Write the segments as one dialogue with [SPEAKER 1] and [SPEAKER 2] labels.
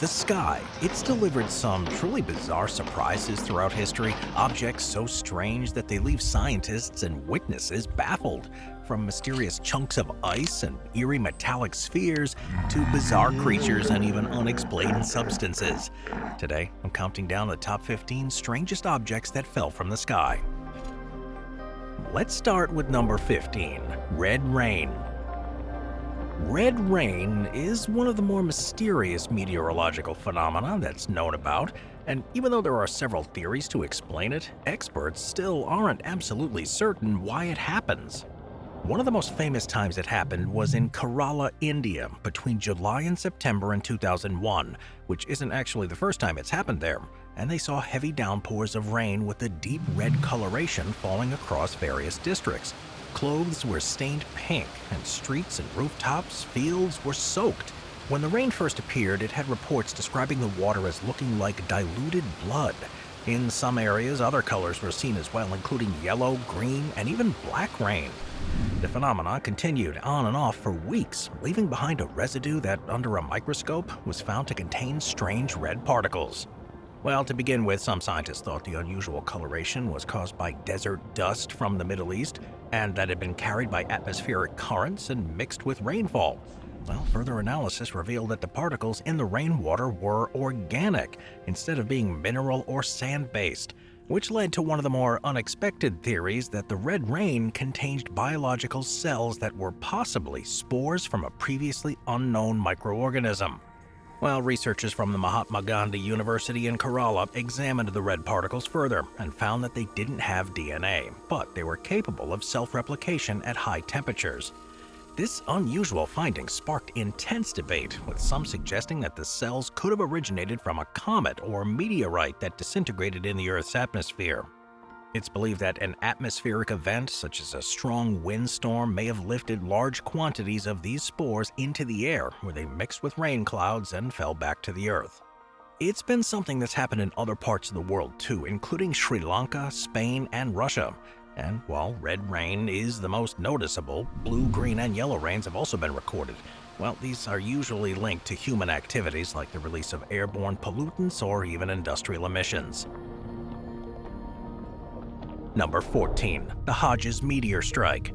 [SPEAKER 1] The sky. It's delivered some truly bizarre surprises throughout history, objects so strange that they leave scientists and witnesses baffled. From mysterious chunks of ice and eerie metallic spheres to bizarre creatures and even unexplained substances. Today, I'm counting down the top 15 strangest objects that fell from the sky. Let's start with number 15, red rain. Red rain is one of the more mysterious meteorological phenomena that's known about, and even though there are several theories to explain it, experts still aren't absolutely certain why it happens. One of the most famous times it happened was in Kerala, India, between July and September in 2001, which isn't actually the first time it's happened there, and they saw heavy downpours of rain with a deep red coloration falling across various districts. Clothes were stained pink, and streets and rooftops, fields were soaked. When the rain first appeared, it had reports describing the water as looking like diluted blood. In some areas, other colors were seen as well, including yellow, green, and even black rain. The phenomenon continued on and off for weeks, leaving behind a residue that, under a microscope, was found to contain strange red particles. Well, to begin with, some scientists thought the unusual coloration was caused by desert dust from the Middle East, and that had been carried by atmospheric currents and mixed with rainfall. Well, further analysis revealed that the particles in the rainwater were organic, instead of being mineral or sand-based, which led to one of the more unexpected theories that the red rain contained biological cells that were possibly spores from a previously unknown microorganism. Well, researchers from the Mahatma Gandhi University in Kerala examined the red particles further and found that they didn't have DNA, but they were capable of self-replication at high temperatures. This unusual finding sparked intense debate, with some suggesting that the cells could have originated from a comet or meteorite that disintegrated in the Earth's atmosphere. It's believed that an atmospheric event, such as a strong windstorm, may have lifted large quantities of these spores into the air, where they mixed with rain clouds and fell back to the Earth. It's been something that's happened in other parts of the world too, including Sri Lanka, Spain, and Russia. And while red rain is the most noticeable, blue, green, and yellow rains have also been recorded. Well, these are usually linked to human activities like the release of airborne pollutants or even industrial emissions. Number 14. The Hodges meteor strike.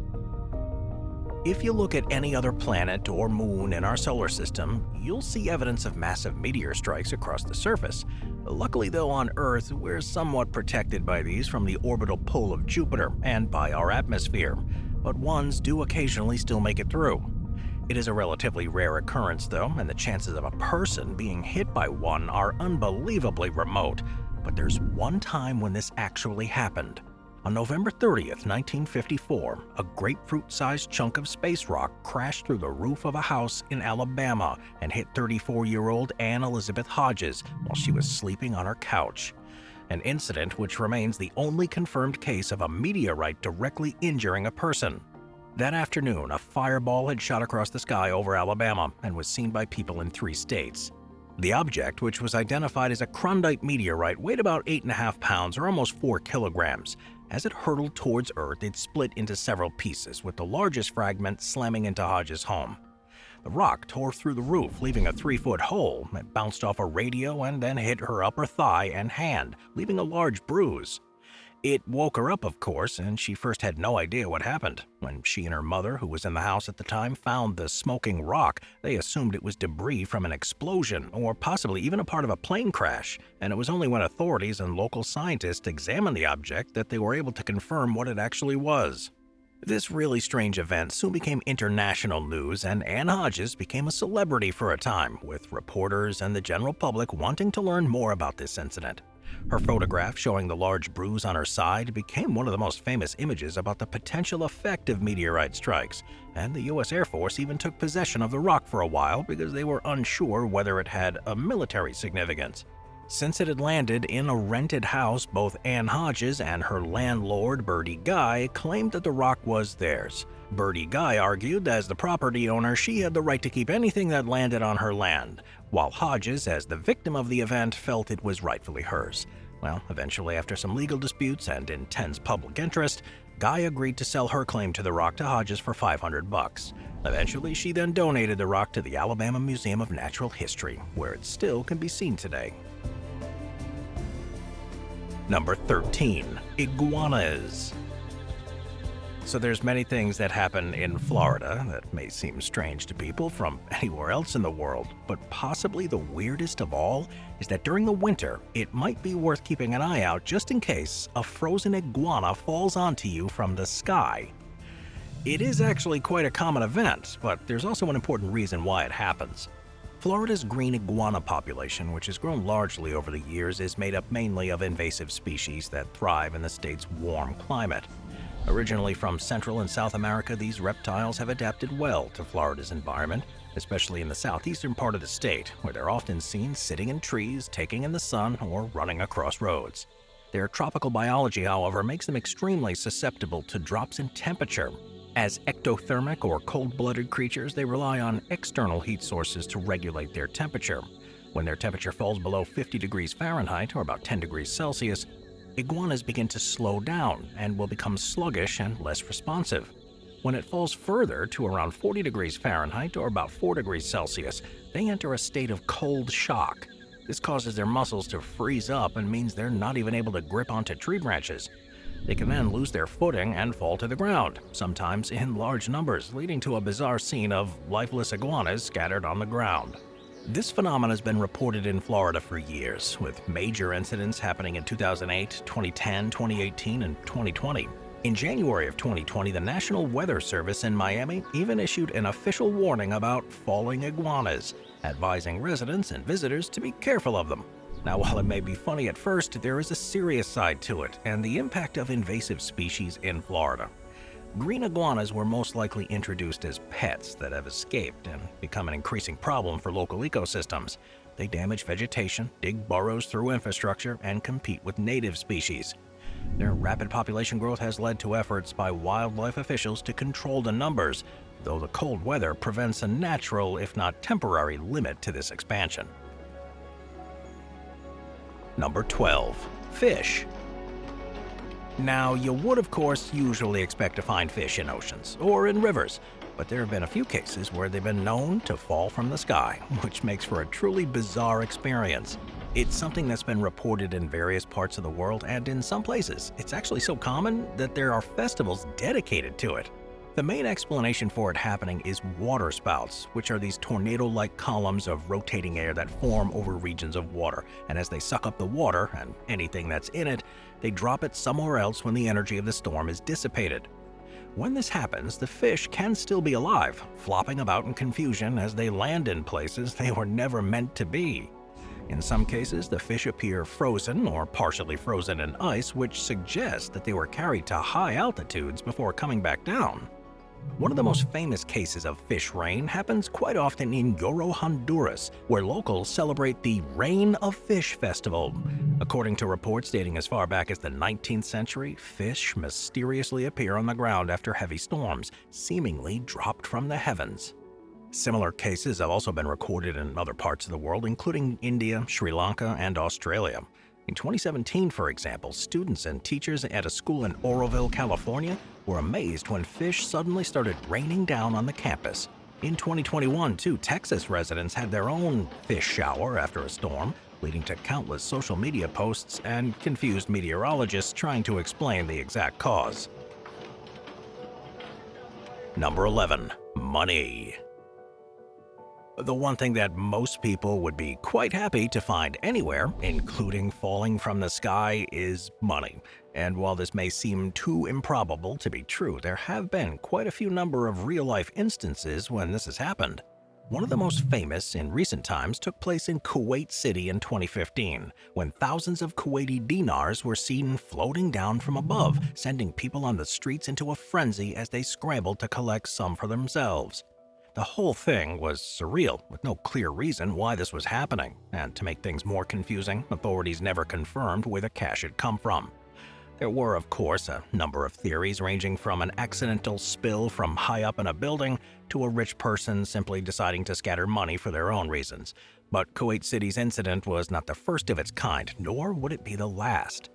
[SPEAKER 1] If you look at any other planet or moon in our solar system, you'll see evidence of massive meteor strikes across the surface. Luckily though, on Earth, we're somewhat protected by these from the orbital pull of Jupiter and by our atmosphere, but ones do occasionally still make it through. It is a relatively rare occurrence though, and the chances of a person being hit by one are unbelievably remote. But there's one time when this actually happened. On November 30th, 1954, a grapefruit-sized chunk of space rock crashed through the roof of a house in Alabama and hit 34-year-old Ann Elizabeth Hodges while she was sleeping on her couch. An incident which remains the only confirmed case of a meteorite directly injuring a person. That afternoon, a fireball had shot across the sky over Alabama and was seen by people in 3 states. The object, which was identified as a Klondike meteorite, weighed about 8.5 pounds or almost 4 kilograms. As it hurtled towards Earth, it split into several pieces, with the largest fragment slamming into Hodges' home. The rock tore through the roof, leaving a 3-foot hole. It bounced off a radio and then hit her upper thigh and hand, leaving a large bruise. It woke her up, of course, and she first had no idea what happened. When she and her mother, who was in the house at the time, found the smoking rock, they assumed it was debris from an explosion or possibly even a part of a plane crash, and it was only when authorities and local scientists examined the object that they were able to confirm what it actually was. This really strange event soon became international news, and Ann Hodges became a celebrity for a time, with reporters and the general public wanting to learn more about this incident. Her photograph showing the large bruise on her side became one of the most famous images about the potential effect of meteorite strikes, and the U.S. Air Force even took possession of the rock for a while because they were unsure whether it had a military significance. Since it had landed in a rented house, both Ann Hodges and her landlord, Bertie Guy, claimed that the rock was theirs. Bertie Guy argued as the property owner she had the right to keep anything that landed on her land, while Hodges, as the victim of the event, felt it was rightfully hers. Well, eventually, after some legal disputes and intense public interest, Guy agreed to sell her claim to the rock to Hodges for $500. Eventually, she then donated the rock to the Alabama Museum of Natural History, where it still can be seen today. Number 13. Iguanas. So there's many things that happen in Florida that may seem strange to people from anywhere else in the world, but possibly the weirdest of all is that during the winter, it might be worth keeping an eye out just in case a frozen iguana falls onto you from the sky. It is actually quite a common event, but there's also an important reason why it happens. Florida's green iguana population, which has grown largely over the years, is made up mainly of invasive species that thrive in the state's warm climate. Originally from Central and South America, these reptiles have adapted well to Florida's environment, especially in the southeastern part of the state, where they're often seen sitting in trees, taking in the sun, or running across roads. Their tropical biology, however, makes them extremely susceptible to drops in temperature. As ectothermic or cold-blooded creatures, they rely on external heat sources to regulate their temperature. When their temperature falls below 50 degrees Fahrenheit, or about 10 degrees Celsius, iguanas begin to slow down and will become sluggish and less responsive. When it falls further to around 40 degrees Fahrenheit or about 4 degrees Celsius, they enter a state of cold shock. This causes their muscles to freeze up and means they're not even able to grip onto tree branches. They can then lose their footing and fall to the ground, sometimes in large numbers, leading to a bizarre scene of lifeless iguanas scattered on the ground. This phenomenon has been reported in Florida for years, with major incidents happening in 2008, 2010, 2018, and 2020. In January of 2020, the National Weather Service in Miami even issued an official warning about falling iguanas, advising residents and visitors to be careful of them. Now, while it may be funny at first, there is a serious side to it, and the impact of invasive species in Florida. Green iguanas were most likely introduced as pets that have escaped and become an increasing problem for local ecosystems. They damage vegetation, dig burrows through infrastructure, and compete with native species. Their rapid population growth has led to efforts by wildlife officials to control the numbers, though the cold weather prevents a natural, if not temporary, limit to this expansion. Number 12. Fish. Now, you would of course usually expect to find fish in oceans or in rivers, but there have been a few cases where they've been known to fall from the sky, which makes for a truly bizarre experience. It's something that's been reported in various parts of the world, and in some places, it's actually so common that there are festivals dedicated to it. The main explanation for it happening is waterspouts, which are these tornado-like columns of rotating air that form over regions of water, and as they suck up the water and anything that's in it, they drop it somewhere else when the energy of the storm is dissipated. When this happens, the fish can still be alive, flopping about in confusion as they land in places they were never meant to be. In some cases, the fish appear frozen or partially frozen in ice, which suggests that they were carried to high altitudes before coming back down. One of the most famous cases of fish rain happens quite often in Yoro, Honduras, where locals celebrate the Rain of Fish Festival. According to reports dating as far back as the 19th century, fish mysteriously appear on the ground after heavy storms, seemingly dropped from the heavens. Similar cases have also been recorded in other parts of the world, including India, Sri Lanka, and Australia. In 2017, for example, students and teachers at a school in Oroville, California, were amazed when fish suddenly started raining down on the campus. In 2021, too, Texas residents had their own fish shower after a storm, leading to countless social media posts and confused meteorologists trying to explain the exact cause. Number 11. Money. The one thing that most people would be quite happy to find anywhere, including falling from the sky, is money. And while this may seem too improbable to be true, there have been quite a few number of real-life instances when this has happened. One of the most famous in recent times took place in Kuwait City in 2015, when thousands of Kuwaiti dinars were seen floating down from above, sending people on the streets into a frenzy as they scrambled to collect some for themselves. The whole thing was surreal, with no clear reason why this was happening, and to make things more confusing, authorities never confirmed where the cash had come from. There were, of course, a number of theories ranging from an accidental spill from high up in a building to a rich person simply deciding to scatter money for their own reasons. But Kuwait City's incident was not the first of its kind, nor would it be the last.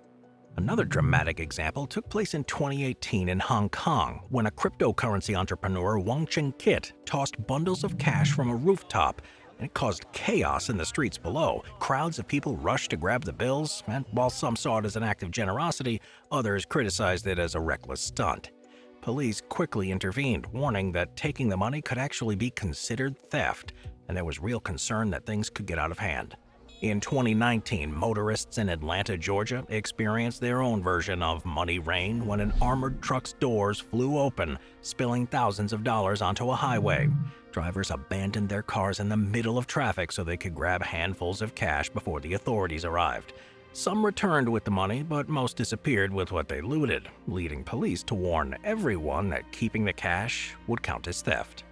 [SPEAKER 1] Another dramatic example took place in 2018 in Hong Kong when a cryptocurrency entrepreneur, Wang Kit, tossed bundles of cash from a rooftop, and it caused chaos in the streets below. Crowds of people rushed to grab the bills, and while some saw it as an act of generosity, others criticized it as a reckless stunt. Police quickly intervened, warning that taking the money could actually be considered theft, and there was real concern that things could get out of hand. In 2019, motorists in Atlanta, Georgia, experienced their own version of money rain when an armored truck's doors flew open, spilling thousands of dollars onto a highway. Drivers abandoned their cars in the middle of traffic so they could grab handfuls of cash before the authorities arrived. Some returned with the money, but most disappeared with what they looted, leading police to warn everyone that keeping the cash would count as theft.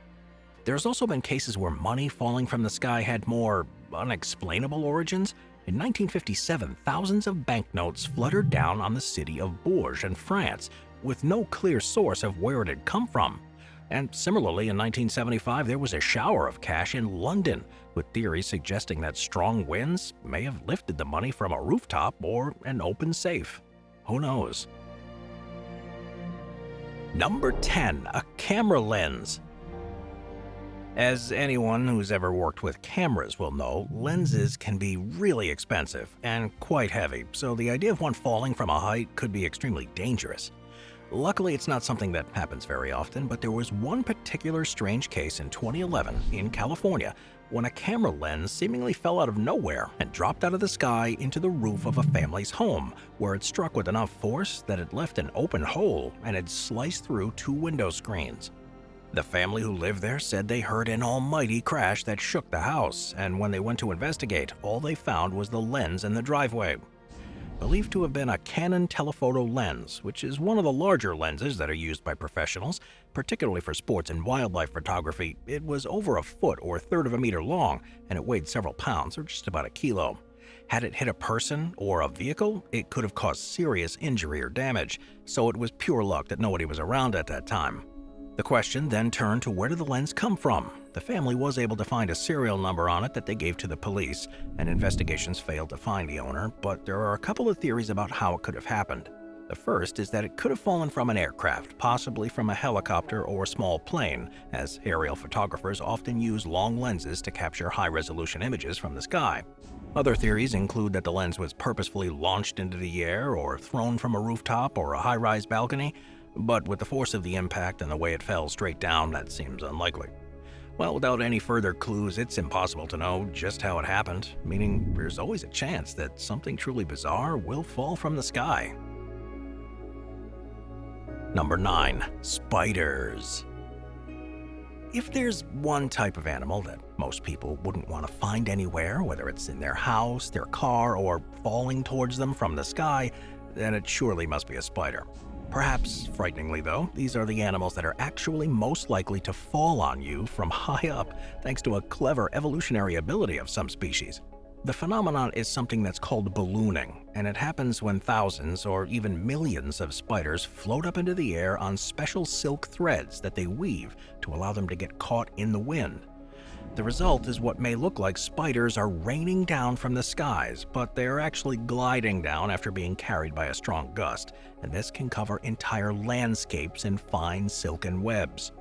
[SPEAKER 1] There's also been cases where money falling from the sky had more unexplainable origins. In 1957, thousands of banknotes fluttered down on the city of Bourges in France, with no clear source of where it had come from. And similarly, in 1975, there was a shower of cash in London, with theories suggesting that strong winds may have lifted the money from a rooftop or an open safe. Who knows? Number 10. A camera lens. As anyone who's ever worked with cameras will know, lenses can be really expensive and quite heavy, so the idea of one falling from a height could be extremely dangerous. Luckily, it's not something that happens very often, but there was one particular strange case in 2011 in California when a camera lens seemingly fell out of nowhere and dropped out of the sky into the roof of a family's home, where it struck with enough force that it left an open hole and had sliced through 2 window screens. The family who lived there said they heard an almighty crash that shook the house, and when they went to investigate, all they found was the lens in the driveway. Believed to have been a Canon telephoto lens, which is one of the larger lenses that are used by professionals, particularly for sports and wildlife photography. It was over a foot or a third of a meter long, and it weighed several pounds, or just about a kilo. Had it hit a person or a vehicle, it could have caused serious injury or damage, so it was pure luck that nobody was around at that time. The question then turned to where did the lens come from? The family was able to find a serial number on it that they gave to the police, and investigations failed to find the owner, but there are a couple of theories about how it could have happened. The first is that it could have fallen from an aircraft, possibly from a helicopter or a small plane, as aerial photographers often use long lenses to capture high-resolution images from the sky. Other theories include that the lens was purposefully launched into the air or thrown from a rooftop or a high-rise balcony, but with the force of the impact and the way it fell straight down, that seems unlikely. Well, without any further clues, it's impossible to know just how it happened, meaning there's always a chance that something truly bizarre will fall from the sky. Number 9. Spiders. If there's one type of animal that most people wouldn't want to find anywhere, whether it's in their house, their car, or falling towards them from the sky, then it surely must be a spider. Perhaps frighteningly though, these are the animals that are actually most likely to fall on you from high up, thanks to a clever evolutionary ability of some species. The phenomenon is something that's called ballooning, and it happens when thousands or even millions of spiders float up into the air on special silk threads that they weave to allow them to get caught in the wind. The result is what may look like spiders are raining down from the skies, but they are actually gliding down after being carried by a strong gust, and this can cover entire landscapes in fine silken webs.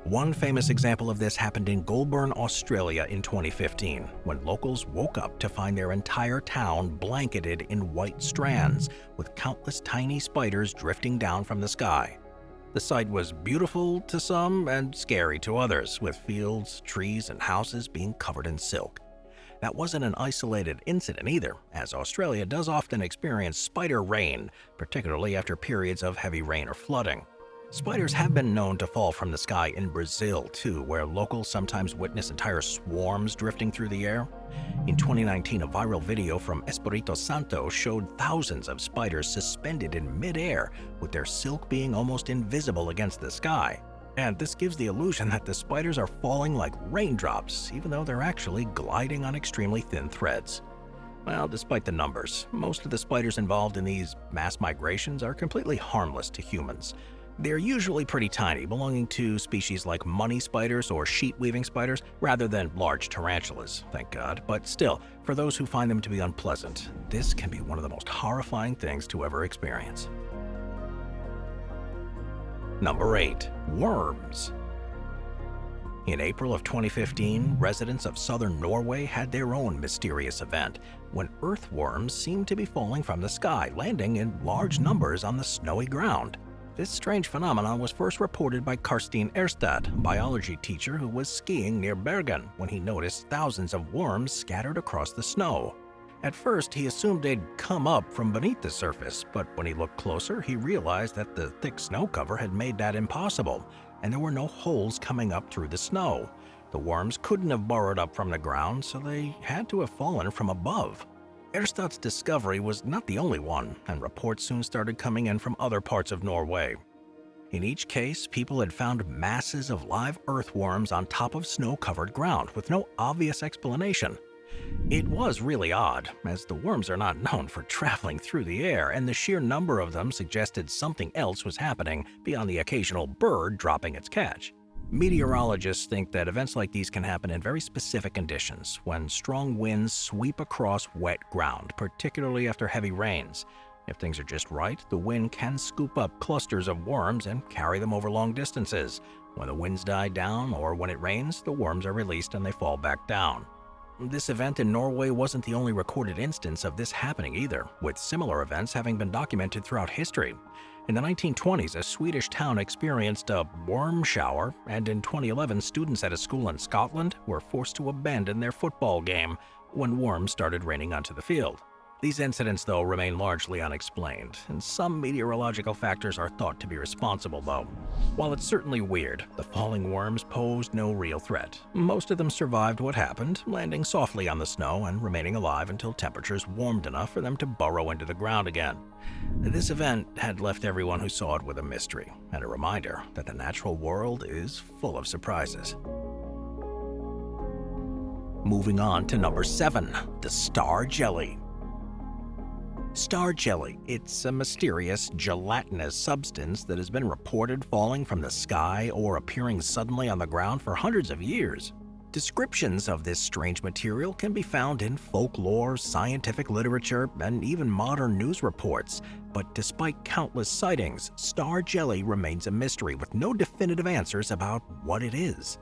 [SPEAKER 1] One famous example of this happened in Goulburn, Australia in 2015, when locals woke up to find their entire town blanketed in white strands, with countless tiny spiders drifting down from the sky. The sight was beautiful to some and scary to others, with fields, trees, and houses being covered in silk. That wasn't an isolated incident either, as Australia does often experience spider rain, particularly after periods of heavy rain or flooding. Spiders have been known to fall from the sky in Brazil too, where locals sometimes witness entire swarms drifting through the air. In 2019, a viral video from Espírito Santo showed thousands of spiders suspended in mid-air, with their silk being almost invisible against the sky. And this gives the illusion that the spiders are falling like raindrops, even though they're actually gliding on extremely thin threads. Well, despite the numbers, most of the spiders involved in these mass migrations are completely harmless to humans. They're usually pretty tiny, belonging to species like money spiders or sheet-weaving spiders, rather than large tarantulas, thank God. But still, for those who find them to be unpleasant, this can be one of the most horrifying things to ever experience. Number 8. Worms. In April of 2015, residents of southern Norway had their own mysterious event when earthworms seemed to be falling from the sky, landing in large numbers on the snowy ground. This strange phenomenon was first reported by Karsten Erstad, a biology teacher who was skiing near Bergen when he noticed thousands of worms scattered across the snow. At first, he assumed they'd come up from beneath the surface, but when he looked closer, he realized that the thick snow cover had made that impossible, and there were no holes coming up through the snow. The worms couldn't have burrowed up from the ground, so they had to have fallen from above. Erstad's discovery was not the only one, and reports soon started coming in from other parts of Norway. In each case, people had found masses of live earthworms on top of snow-covered ground with no obvious explanation. It was really odd, as the worms are not known for traveling through the air, and the sheer number of them suggested something else was happening beyond the occasional bird dropping its catch. Meteorologists think that events like these can happen in very specific conditions, when strong winds sweep across wet ground, particularly after heavy rains. If things are just right, the wind can scoop up clusters of worms and carry them over long distances. When the winds die down or when it rains, the worms are released and they fall back down. This event in Norway wasn't the only recorded instance of this happening either, with similar events having been documented throughout history. In the 1920s, a Swedish town experienced a worm shower, and in 2011, students at a school in Scotland were forced to abandon their football game when worms started raining onto the field. These incidents, though, remain largely unexplained, and some meteorological factors are thought to be responsible, though. While it's certainly weird, the falling worms posed no real threat. Most of them survived what happened, landing softly on the snow and remaining alive until temperatures warmed enough for them to burrow into the ground again. This event had left everyone who saw it with a mystery, and a reminder that the natural world is full of surprises. Moving on to number 7, the star jelly. Star jelly. It's a mysterious, gelatinous substance that has been reported falling from the sky or appearing suddenly on the ground for hundreds of years. Descriptions of this strange material can be found in folklore, scientific literature, and even modern news reports. But despite countless sightings, star jelly remains a mystery with no definitive answers about what it is.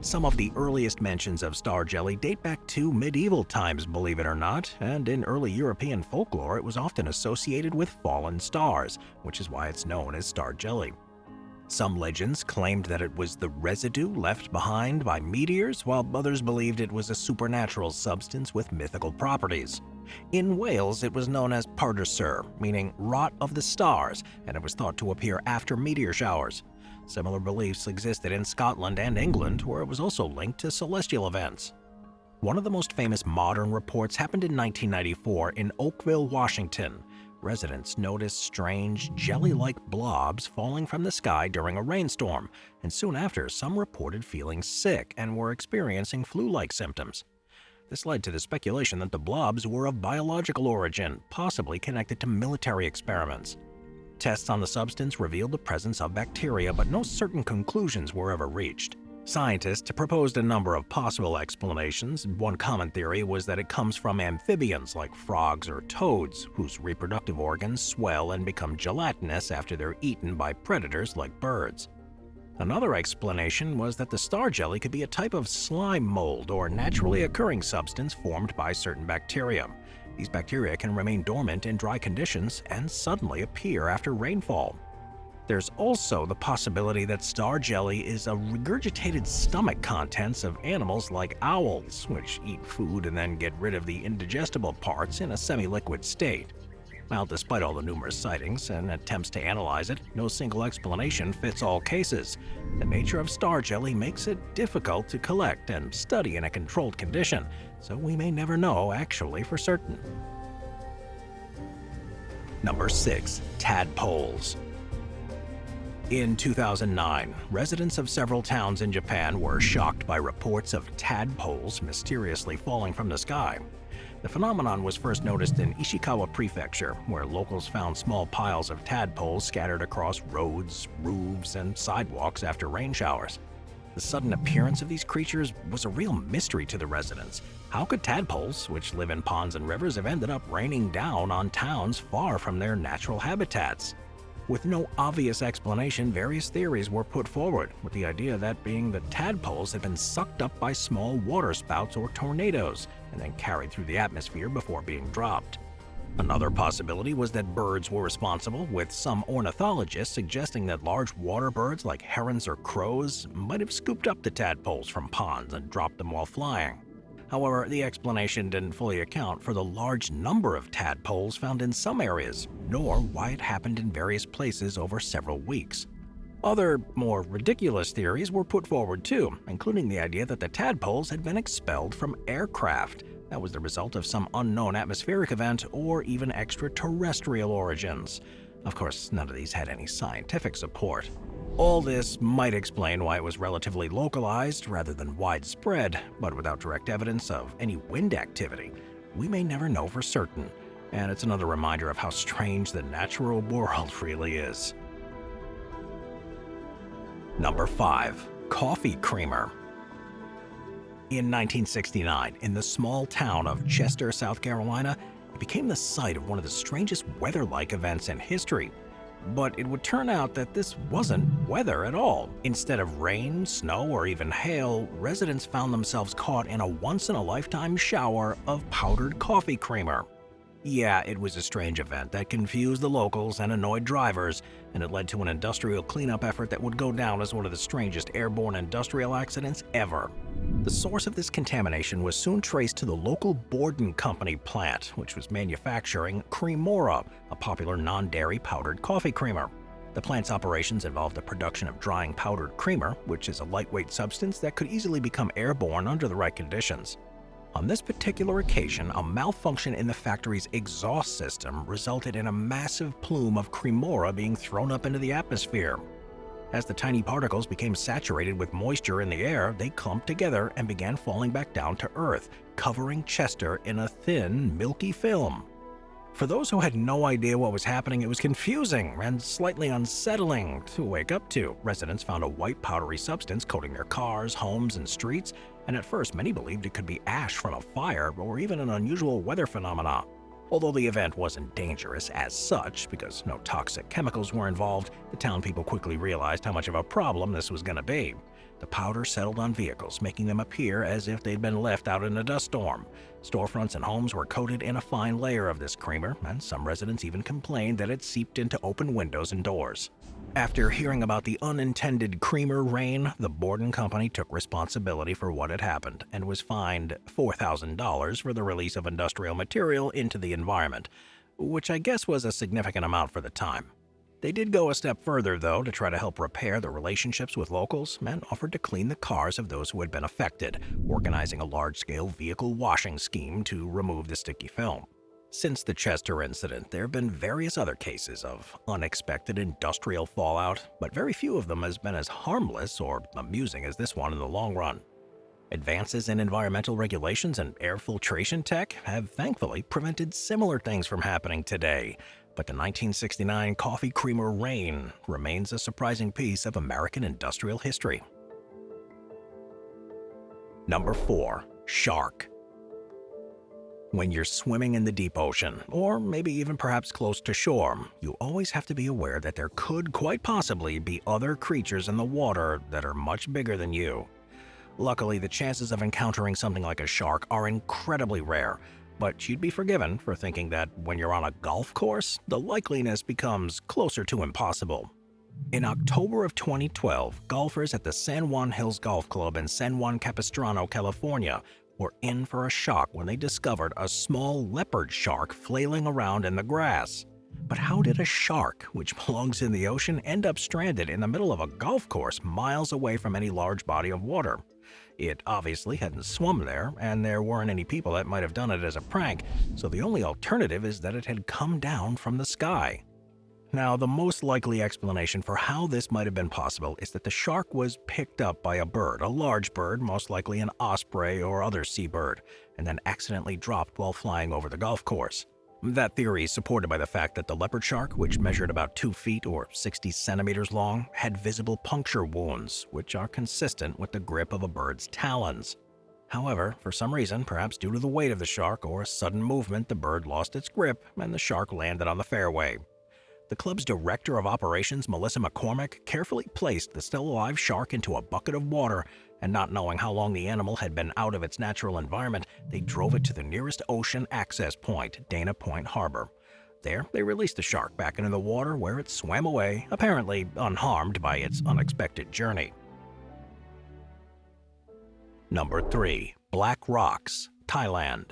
[SPEAKER 1] Some of the earliest mentions of star jelly date back to medieval times, believe it or not, and in early European folklore it was often associated with fallen stars, which is why it's known as star jelly. Some legends claimed that it was the residue left behind by meteors, while others believed it was a supernatural substance with mythical properties. In Wales, it was known as pardyr, meaning rot of the stars, and it was thought to appear after meteor showers. Similar beliefs existed in Scotland and England, where it was also linked to celestial events. One of the most famous modern reports happened in 1994 in Oakville, Washington. Residents noticed strange, jelly-like blobs falling from the sky during a rainstorm, and soon after, some reported feeling sick and were experiencing flu-like symptoms. This led to the speculation that the blobs were of biological origin, possibly connected to military experiments. Tests on the substance revealed the presence of bacteria, but no certain conclusions were ever reached. Scientists proposed a number of possible explanations. One common theory was that it comes from amphibians like frogs or toads, whose reproductive organs swell and become gelatinous after they're eaten by predators like birds. Another explanation was that the star jelly could be a type of slime mold or naturally occurring substance formed by certain bacteria. These bacteria can remain dormant in dry conditions and suddenly appear after rainfall. There's also the possibility that star jelly is a regurgitated stomach contents of animals like owls, which eat food and then get rid of the indigestible parts in a semi-liquid state. Well, despite all the numerous sightings and attempts to analyze it, no single explanation fits all cases. The nature of star jelly makes it difficult to collect and study in a controlled condition, so we may never know actually for certain. Number 6. Tadpoles. In 2009, residents of several towns in Japan were shocked by reports of tadpoles mysteriously falling from the sky. The phenomenon was first noticed in Ishikawa Prefecture, where locals found small piles of tadpoles scattered across roads, roofs, and sidewalks after rain showers. The sudden appearance of these creatures was a real mystery to the residents. How could tadpoles, which live in ponds and rivers, have ended up raining down on towns far from their natural habitats? With no obvious explanation, various theories were put forward, with the idea that being the tadpoles had been sucked up by small waterspouts or tornadoes, and then carried through the atmosphere before being dropped. Another possibility was that birds were responsible, with some ornithologists suggesting that large water birds like herons or crows might have scooped up the tadpoles from ponds and dropped them while flying. However, the explanation didn't fully account for the large number of tadpoles found in some areas, nor why it happened in various places over several weeks. Other, more ridiculous theories were put forward too, including the idea that the tadpoles had been expelled from aircraft. That was the result of some unknown atmospheric event or even extraterrestrial origins. Of course, none of these had any scientific support. All this might explain why it was relatively localized rather than widespread, but without direct evidence of any wind activity, we may never know for certain. And it's another reminder of how strange the natural world really is. Number 5. Coffee creamer. In 1969, in the small town of Chester, South Carolina, it became the site of one of the strangest weather-like events in history. But it would turn out that this wasn't weather at all. Instead of rain, snow, or even hail, residents found themselves caught in a once-in-a-lifetime shower of powdered coffee creamer. Yeah, it was a strange event that confused the locals and annoyed drivers, and it led to an industrial cleanup effort that would go down as one of the strangest airborne industrial accidents ever. The source of this contamination was soon traced to the local Borden Company plant, which was manufacturing Cremora, a popular non-dairy powdered coffee creamer. The plant's operations involved the production of drying powdered creamer, which is a lightweight substance that could easily become airborne under the right conditions. On this particular occasion, a malfunction in the factory's exhaust system resulted in a massive plume of Cremora being thrown up into the atmosphere. As the tiny particles became saturated with moisture in the air, they clumped together and began falling back down to Earth, covering Chester in a thin, milky film. For those who had no idea what was happening, it was confusing and slightly unsettling to wake up to. Residents found a white powdery substance coating their cars, homes, and streets, and at first many believed it could be ash from a fire or even an unusual weather phenomena. Although the event wasn't dangerous as such, because no toxic chemicals were involved, the town people quickly realized how much of a problem this was going to be. The powder settled on vehicles, making them appear as if they'd been left out in a dust storm. Storefronts and homes were coated in a fine layer of this creamer, and some residents even complained that it seeped into open windows and doors. After hearing about the unintended creamer rain, the Borden Company took responsibility for what had happened and was fined $4,000 for the release of industrial material into the environment, which I guess was a significant amount for the time. They did go a step further, though, to try to help repair the relationships with locals and offered to clean the cars of those who had been affected, organizing a large-scale vehicle washing scheme to remove the sticky film. Since the Chester incident, there have been various other cases of unexpected industrial fallout, but very few of them has been as harmless or amusing as this one in the long run. Advances in environmental regulations and air filtration tech have thankfully prevented similar things from happening today, but the 1969 coffee creamer rain remains a surprising piece of American industrial history. Number 4. Shark. When you're swimming in the deep ocean, or maybe even perhaps close to shore, you always have to be aware that there could quite possibly be other creatures in the water that are much bigger than you. Luckily, the chances of encountering something like a shark are incredibly rare, but you'd be forgiven for thinking that when you're on a golf course, the likeliness becomes closer to impossible. In October of 2012, golfers at the San Juan Hills Golf Club in San Juan Capistrano, California, were in for a shock when they discovered a small leopard shark flailing around in the grass. But how did a shark, which belongs in the ocean, end up stranded in the middle of a golf course miles away from any large body of water? It obviously hadn't swum there, and there weren't any people that might have done it as a prank, so the only alternative is that it had come down from the sky. Now, the most likely explanation for how this might have been possible is that the shark was picked up by a bird, a large bird, most likely an osprey or other seabird, and then accidentally dropped while flying over the golf course. That theory is supported by the fact that the leopard shark, which measured about 2 feet or 60 centimeters long, had visible puncture wounds, which are consistent with the grip of a bird's talons. However, for some reason, perhaps due to the weight of the shark or a sudden movement, the bird lost its grip and the shark landed on the fairway. The club's director of operations, Melissa McCormick, carefully placed the still alive shark into a bucket of water, and not knowing how long the animal had been out of its natural environment, they drove it to the nearest ocean access point, Dana Point Harbor. There, they released the shark back into the water where it swam away, apparently unharmed by its unexpected journey. Number 3. Black Rocks, Thailand.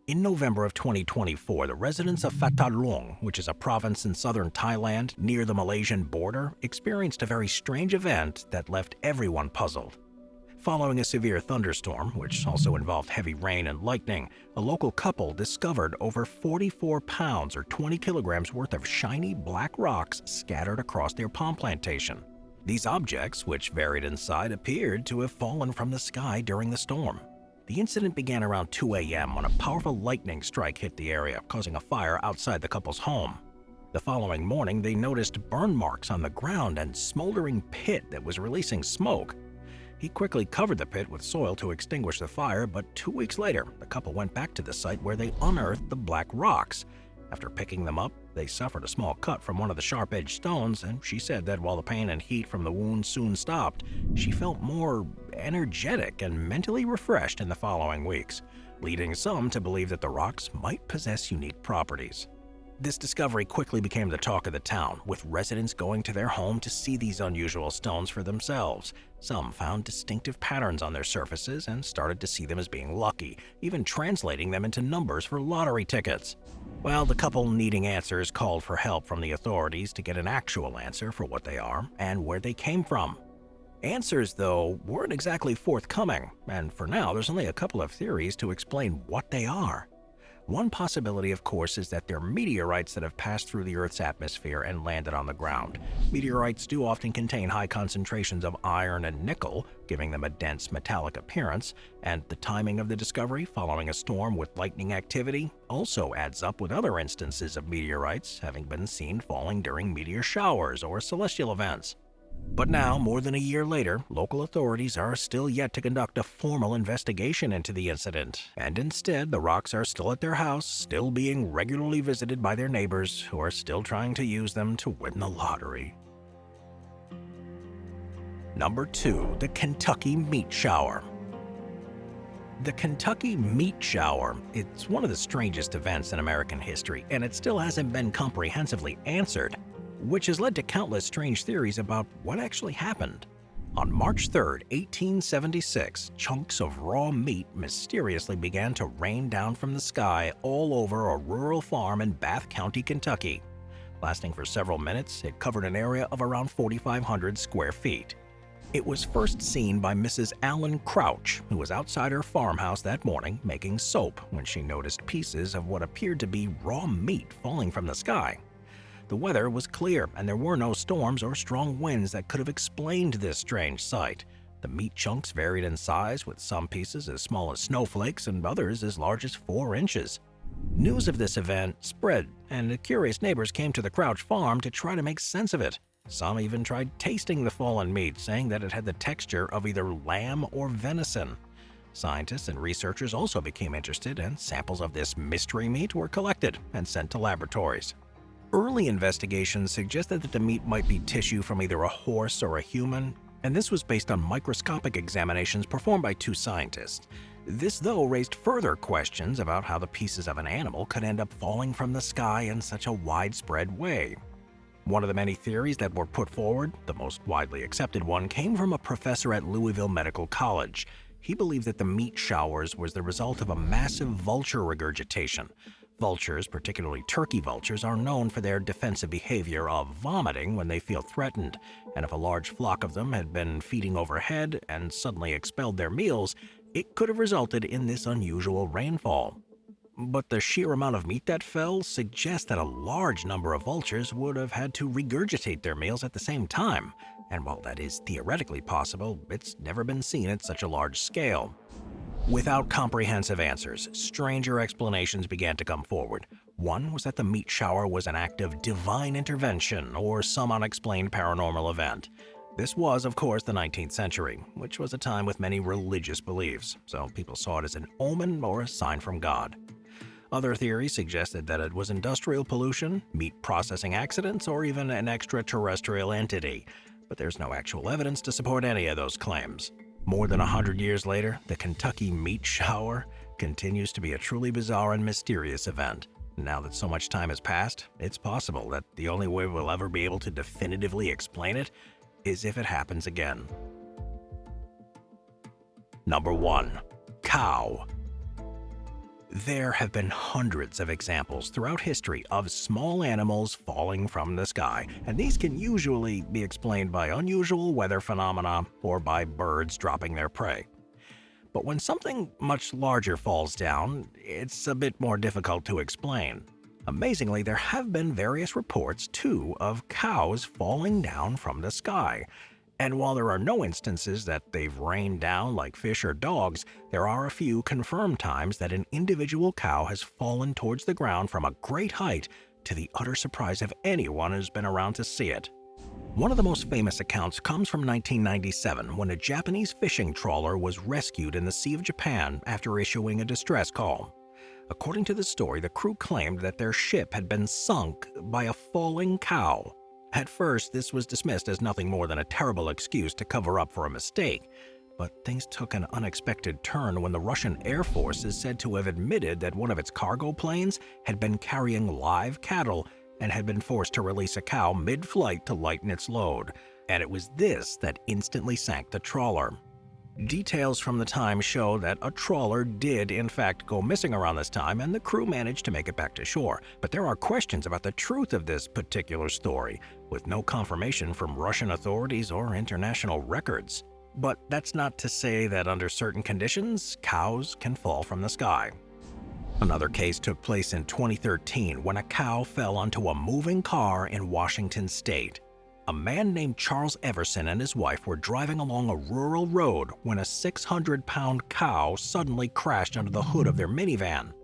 [SPEAKER 1] In November of 2024, the residents of Phat Luang, which is a province in southern Thailand near the Malaysian border, experienced a very strange event that left everyone puzzled. Following a severe thunderstorm, which also involved heavy rain and lightning, a local couple discovered over 44 pounds or 20 kilograms worth of shiny black rocks scattered across their palm plantation. These objects, which varied in size, appeared to have fallen from the sky during the storm. The incident began around 2 a.m. when a powerful lightning strike hit the area, causing a fire outside the couple's home. The following morning, they noticed burn marks on the ground and smoldering pit that was releasing smoke. He quickly covered the pit with soil to extinguish the fire, but 2 weeks later, the couple went back to the site where they unearthed the black rocks. After picking them up, they suffered a small cut from one of the sharp-edged stones, and she said that while the pain and heat from the wound soon stopped, she felt more energetic and mentally refreshed in the following weeks, leading some to believe that the rocks might possess unique properties. This discovery quickly became the talk of the town, with residents going to their home to see these unusual stones for themselves. Some found distinctive patterns on their surfaces and started to see them as being lucky, even translating them into numbers for lottery tickets. Well, the couple needing answers called for help from the authorities to get an actual answer for what they are and where they came from. Answers, though, weren't exactly forthcoming, and for now there's only a couple of theories to explain what they are. One possibility, of course, is that they're meteorites that have passed through the Earth's atmosphere and landed on the ground. Meteorites do often contain high concentrations of iron and nickel, giving them a dense metallic appearance, and the timing of the discovery following a storm with lightning activity also adds up with other instances of meteorites having been seen falling during meteor showers or celestial events. But now, more than a year later, local authorities are still yet to conduct a formal investigation into the incident, and instead the rocks are still at their house, still being regularly visited by their neighbors who are still trying to use them to win the lottery. Number 2. The Kentucky Meat Shower. The Kentucky Meat Shower, it's one of the strangest events in American history, and it still hasn't been comprehensively answered, which has led to countless strange theories about what actually happened. On March 3, 1876, chunks of raw meat mysteriously began to rain down from the sky all over a rural farm in Bath County, Kentucky. Lasting for several minutes, it covered an area of around 4,500 square feet. It was first seen by Mrs. Allen Crouch, who was outside her farmhouse that morning making soap when she noticed pieces of what appeared to be raw meat falling from the sky. The weather was clear, and there were no storms or strong winds that could have explained this strange sight. The meat chunks varied in size, with some pieces as small as snowflakes and others as large as 4 inches. News of this event spread, and curious neighbors came to the Crouch farm to try to make sense of it. Some even tried tasting the fallen meat, saying that it had the texture of either lamb or venison. Scientists and researchers also became interested, and samples of this mystery meat were collected and sent to laboratories. Early investigations suggested that the meat might be tissue from either a horse or a human, and this was based on microscopic examinations performed by 2 scientists. This, though, raised further questions about how the pieces of an animal could end up falling from the sky in such a widespread way. One of the many theories that were put forward, the most widely accepted one, came from a professor at Louisville Medical College. He believed that the meat showers was the result of a massive vulture regurgitation. Vultures, particularly turkey vultures, are known for their defensive behavior of vomiting when they feel threatened, and if a large flock of them had been feeding overhead and suddenly expelled their meals, it could have resulted in this unusual rainfall. But the sheer amount of meat that fell suggests that a large number of vultures would have had to regurgitate their meals at the same time. And while that is theoretically possible, it's never been seen at such a large scale. Without comprehensive answers, stranger explanations began to come forward. One was that the meat shower was an act of divine intervention or some unexplained paranormal event. This was, of course, the 19th century, which was a time with many religious beliefs, so people saw it as an omen or a sign from God. Other theories suggested that it was industrial pollution, meat processing accidents, or even an extraterrestrial entity, but there's no actual evidence to support any of those claims. More than 100 years later, the Kentucky meat shower continues to be a truly bizarre and mysterious event. Now that so much time has passed, it's possible that the only way we'll ever be able to definitively explain it is if it happens again. Number 1. Cow. There have been hundreds of examples throughout history of small animals falling from the sky, and these can usually be explained by unusual weather phenomena or by birds dropping their prey. But when something much larger falls down, it's a bit more difficult to explain. Amazingly, there have been various reports, too, of cows falling down from the sky. And while there are no instances that they've rained down like fish or dogs, there are a few confirmed times that an individual cow has fallen towards the ground from a great height, to the utter surprise of anyone who's been around to see it. One of the most famous accounts comes from 1997, when a Japanese fishing trawler was rescued in the Sea of Japan after issuing a distress call. According to the story, the crew claimed that their ship had been sunk by a falling cow. At first, this was dismissed as nothing more than a terrible excuse to cover up for a mistake. But things took an unexpected turn when the Russian Air Force is said to have admitted that one of its cargo planes had been carrying live cattle and had been forced to release a cow mid-flight to lighten its load. And it was this that instantly sank the trawler. Details from the time show that a trawler did in fact go missing around this time, and the crew managed to make it back to shore. But there are questions about the truth of this particular story, with no confirmation from Russian authorities or international records. But that's not to say that under certain conditions, cows can fall from the sky. Another case took place in 2013 when a cow fell onto a moving car in Washington state. A man named Charles Everson and his wife were driving along a rural road when a 600-pound cow suddenly crashed under the hood of their minivan.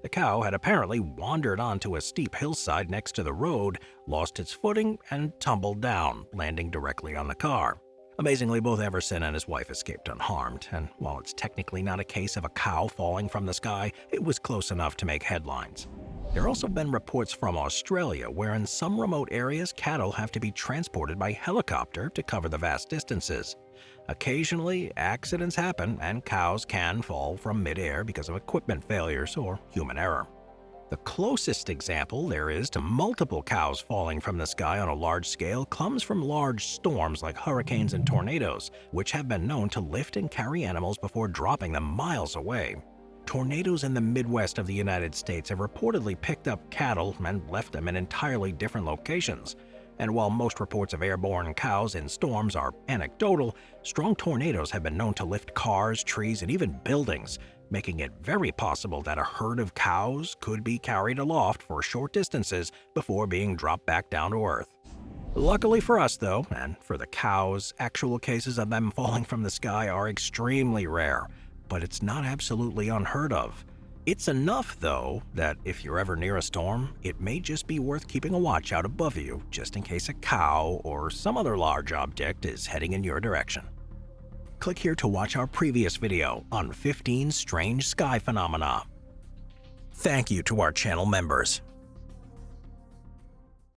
[SPEAKER 1] The cow had apparently wandered onto a steep hillside next to the road, lost its footing, and tumbled down, landing directly on the car. Amazingly, both Everson and his wife escaped unharmed, and while it's technically not a case of a cow falling from the sky, it was close enough to make headlines. There have also been reports from Australia where in some remote areas cattle have to be transported by helicopter to cover the vast distances. Occasionally, accidents happen and cows can fall from midair because of equipment failures or human error. The closest example there is to multiple cows falling from the sky on a large scale comes from large storms like hurricanes and tornadoes, which have been known to lift and carry animals before dropping them miles away. Tornadoes in the Midwest of the United States have reportedly picked up cattle and left them in entirely different locations. And while most reports of airborne cows in storms are anecdotal, strong tornadoes have been known to lift cars, trees, and even buildings, making it very possible that a herd of cows could be carried aloft for short distances before being dropped back down to earth. Luckily for us, though, and for the cows, actual cases of them falling from the sky are extremely rare. But it's not absolutely unheard of. It's enough, though, that if you're ever near a storm, it may just be worth keeping a watch out above you just in case a cow or some other large object is heading in your direction. Click here to watch our previous video on 15 strange sky phenomena. Thank you to our channel members.